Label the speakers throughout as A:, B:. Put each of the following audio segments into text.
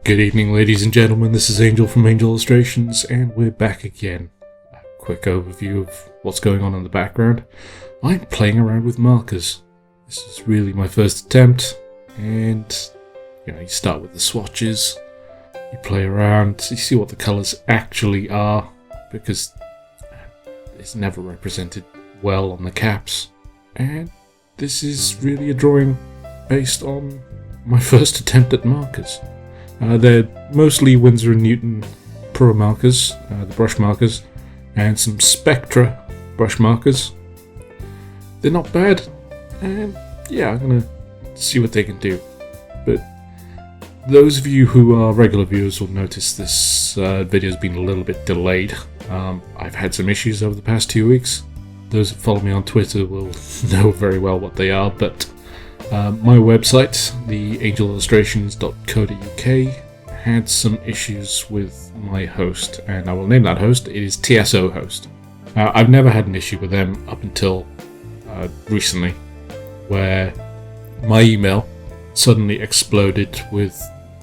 A: Good evening, ladies and gentlemen, this is Angel from Angel Illustrations, and we're back again. A quick overview of what's going on in the background. I'm playing around with markers. This is really my first attempt, and you start with the swatches, you play around, you see what the colours actually are, because it's never represented well on the caps, and this is really a drawing based on my first attempt at markers. They're mostly Winsor & Newton Pro markers, the brush markers, and some Spectra brush markers. They're not bad, and yeah, I'm gonna see what they can do. But those of you who are regular viewers will notice this video's been a little bit delayed. I've had some issues over the past 2 weeks. Those that follow me on Twitter will know very well what they are, but my website, theangelillustrations.co.uk, had some issues with my host, and I will name that host. It is TSOhost. I've never had an issue with them up until recently, where my email suddenly exploded with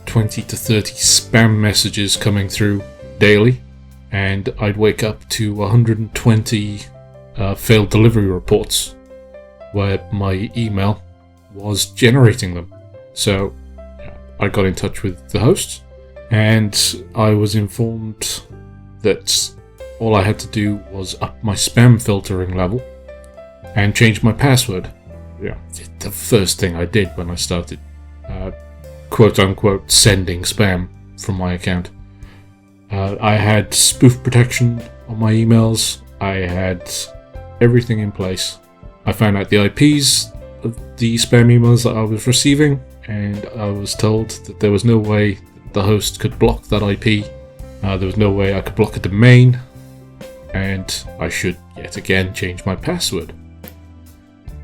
A: 20 to 30 spam messages coming through daily, and I'd wake up to 120 failed delivery reports where my email was generating them. So I got in touch with the host, and I was informed that all I had to do was up my spam filtering level and change my password. Yeah, the first thing I did when I started quote unquote sending spam from my account. I had spoof protection on my emails. I had everything in place. I found out the IPs of the spam emails that I was receiving, and I was told that there was no way the host could block that IP. There was no way I could block a domain, and I should yet again change my password.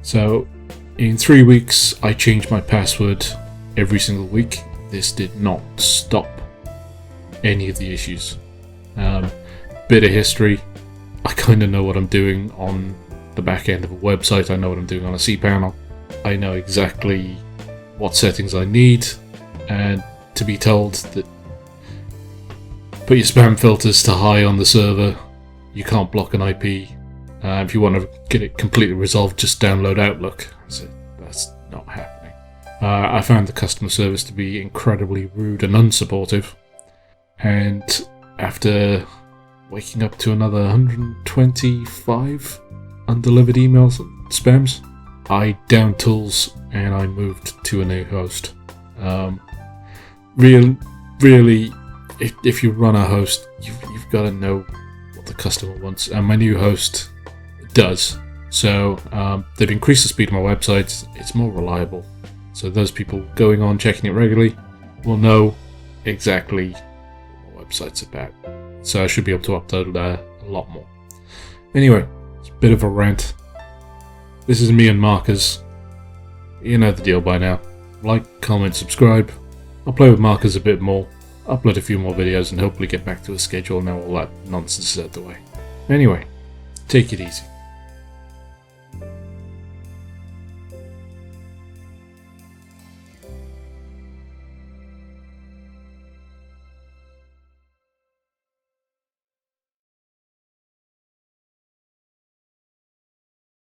A: So in 3 weeks I changed my password every single week. This did not stop any of the issues. Bit of history. I kind of know what I'm doing on the back end of a website. I know what I'm doing on a cPanel. I know exactly what settings I need, and to be told that put your spam filters to high on the server, you can't block an IP. If you want to get it completely resolved, just download Outlook. So that's not happening. I found the customer service to be incredibly rude and unsupportive, and after waking up to another 125 undelivered emails and spams, I downed tools and I moved to a new host. Really, if you run a host, you've got to know what the customer wants, and my new host does. So they've increased the speed of my website. It's more reliable. So those people going on checking it regularly will know exactly what my website's about. So I should be able to upload a lot more. Anyway, it's a bit of a rant. This is me and markers. You know the deal by now. Like, comment, subscribe. I'll play with markers a bit more, upload a few more videos, and hopefully get back to a schedule now all that nonsense is out the way. Anyway, take it easy.